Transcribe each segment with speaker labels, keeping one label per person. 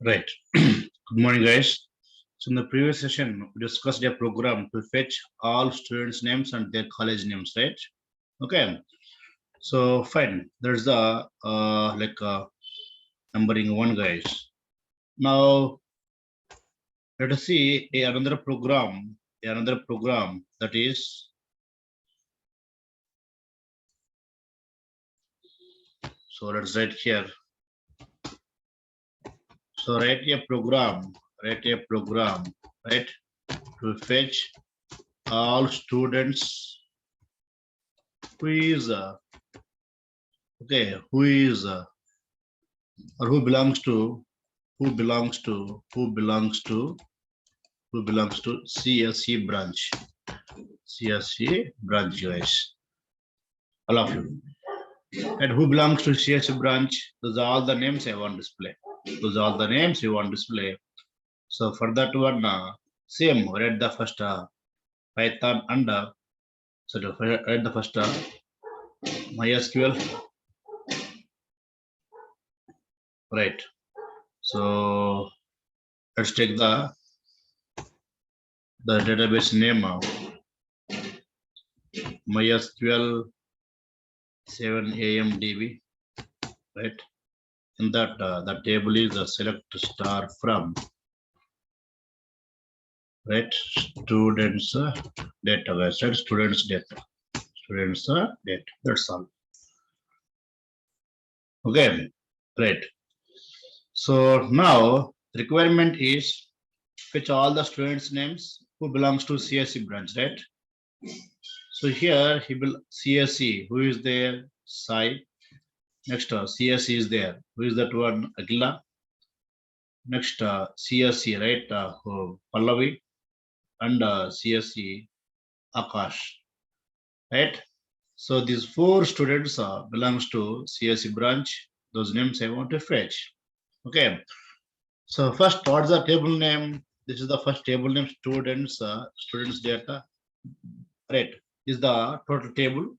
Speaker 1: Right. Good morning, guys. So in the previous session, we discussed a program to fetch all students' names and their college names, right? Okay. So fine. There's the numbering one, guys. Now let us see another program that is. So let's write here. So write a program, right, to fetch all students who is who is or who belongs to CSE branch. CSE branch, guys. All of you. And who belongs to CSE branch? Those are all the names I want to display. Those are all the names you want to display. So for that one, same. Read the first Python and read the first MySQL. Right. So let's take the database name of MySQL 7AMDB, right? In that the table is a select star from, right? Students data, right? Students data, data. That's all. Okay, right. So now requirement is fetch all the students' names who belongs to CSE branch, right? So here he will CSE, who is there? Sai. Next CSE is there. Who is that one? Agila. Next CSE, right? Pallavi and CSE Akash, right? So these four students belongs to CSE branch. Those names I want to fetch. Okay. So first, what's the table name? This is the first table name. Students data. Right. This is the total table.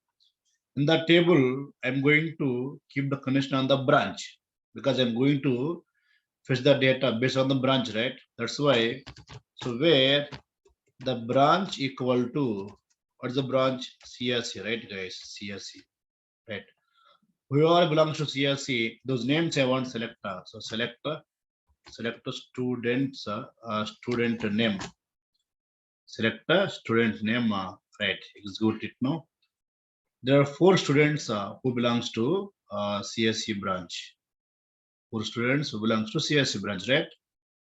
Speaker 1: In that table, I'm going to keep the condition on the branch because I'm going to fetch the data based on the branch, right? That's why. So where the branch equal to what's the branch? CSE, right, guys? CSE, right? Whoever belongs to CSE, those names I want select. So select select a student's student name. Select a student name. Right, execute it now. There are four students who belongs to CSE branch. Four students who belongs to CSE branch, right?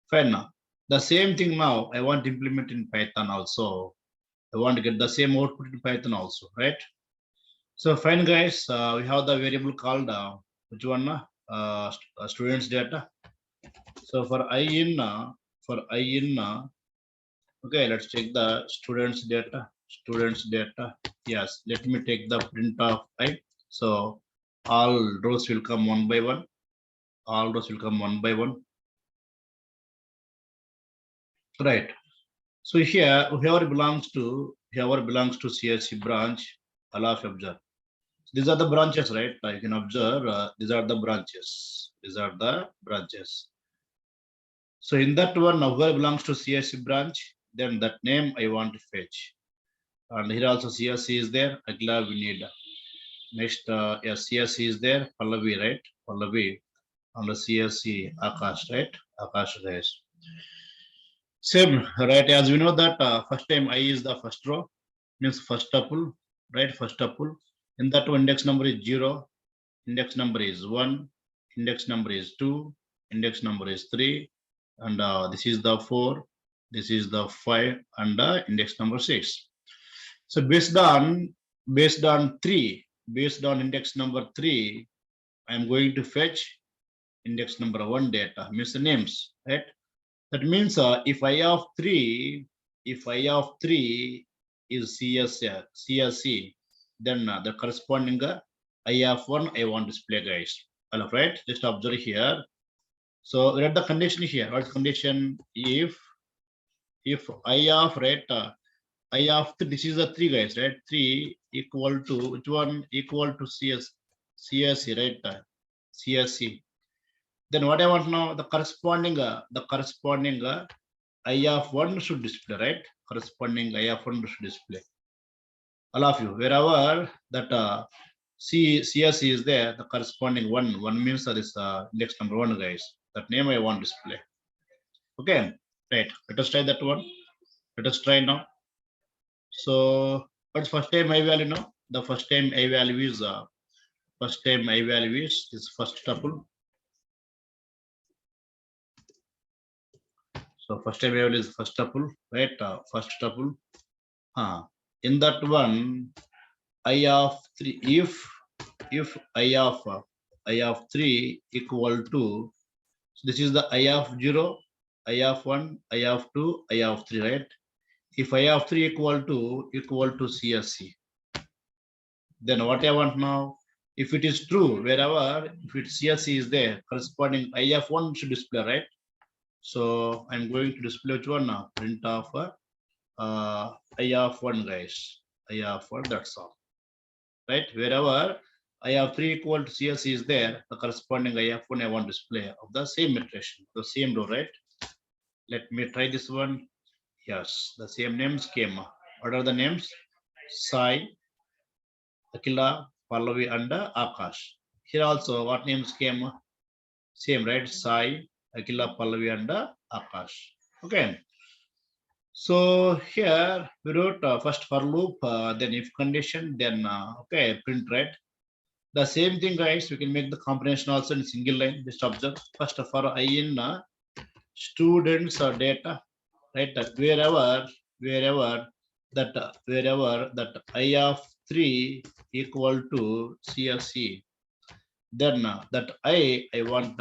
Speaker 1: Fine. Now the same thing now I want to implement in Python also. I want to get the same output in Python also, right? So fine, guys. We have the variable called which one? Students data. So for I in okay, let's take the students data. Students data. Yes, let me take the print of I. So all rows will come one by one. All rows will come one by one. Right. So here, whoever belongs to CSE branch, allow observe. These are the branches, right? You can observe these are the branches. These are the branches. So in that one, whoever belongs to CSE branch, then that name I want to fetch. And here also CSE is there. Agla we need. Next, yes, CSE is there. Pallavi, right? Pallavi. On the CSE, Akash, right? Akash, guys. Same, right? As we know that first time I is the first row, means first tuple, right? First tuple. In that one, index number is 0, index number is 1, index number is 2, index number is 3, and this is the 4, this is the 5, and index number 6. So based on 3, based on index number 3, I am going to fetch index number 1 data, means the names, right? That means if I of 3, is CSE, then the corresponding I of 1 I want to display, guys. All right, just observe here. So read the condition here. What condition? If I of right I of this is a 3, guys, right? 3 equal to which one? Equal to CSE, right? CSE. Then what I want now, the corresponding I of 1 should display, right? Corresponding I of 1 should display. All of you, wherever that CSE is there, the corresponding one means that is index number 1, guys. That name I want to display. Okay, right. Let us try that one. Let us try now. So, what's first time I value now? The first time I value is first first tuple. So first time I value is first tuple, right? First tuple. In that one, I of 3. If I of 3 equal to, so this is the I of 0, I of 1, I of 2, I of 3, right? If I of 3 equal to CSE, then what I want now? If it is true, wherever if it CSE is there, corresponding I of 1 should display, right? So I'm going to display which one now? Print of I of 1, guys. I of 1, that's all. Right? Wherever I have 3 equal to CSE is there, the corresponding I have 1 I want display of the same iteration, the same row, right? Let me try this one. Yes, the same names came. What are the names? Sai, Akila, Pallavi, and Akash. Here also, what names came? Same, right? Sai, Akila, Pallavi, and Akash. Okay. So here we wrote first for loop, then if condition, then okay, print, right? The same thing, guys, we can make the combination also in single line. Just observe first for I in students or data, right? Wherever that I of 3 equal to CSE, then that I want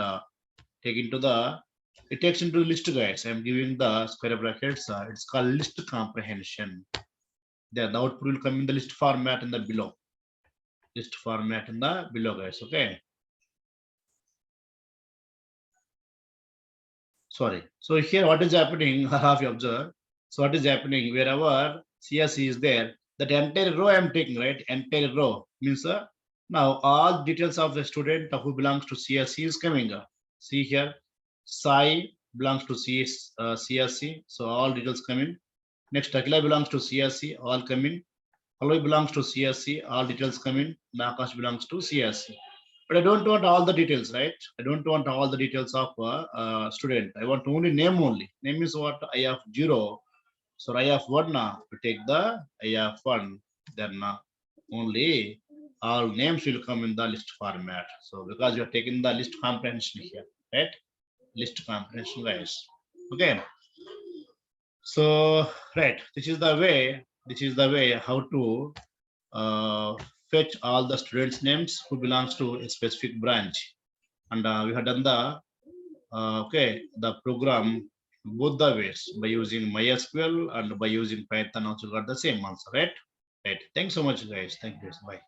Speaker 1: take into the, it takes into list, guys. I'm giving the square brackets. It's called list comprehension. Then the output will come in the list format in the below. List format in the below, guys. Okay. Sorry. So here what is happening, have you observed? So what is happening, wherever CSE is there, that entire row I am taking, right? Entire row means now all details of the student who belongs to CSE is coming. See here, Sai belongs to CSE, so all details coming. Next, Akila belongs to CSE, all coming. Pallavi belongs to CSE, all details coming. Nakash belongs to CSE. But I don't want all the details, right? I don't want all the details of student. I want only name only. Name is what? I have 0. So I have 1 to take the I have 1. Then only all names will come in the list format. So because you are taking the list comprehension here, right? List comprehension, guys. Okay. So right, this is the way how to fetch all the students' names who belongs to a specific branch, and we have done the the program both the ways by using MySQL and by using Python. Also got the same answer, right? Right. Thanks so much, guys. Thank you. Bye.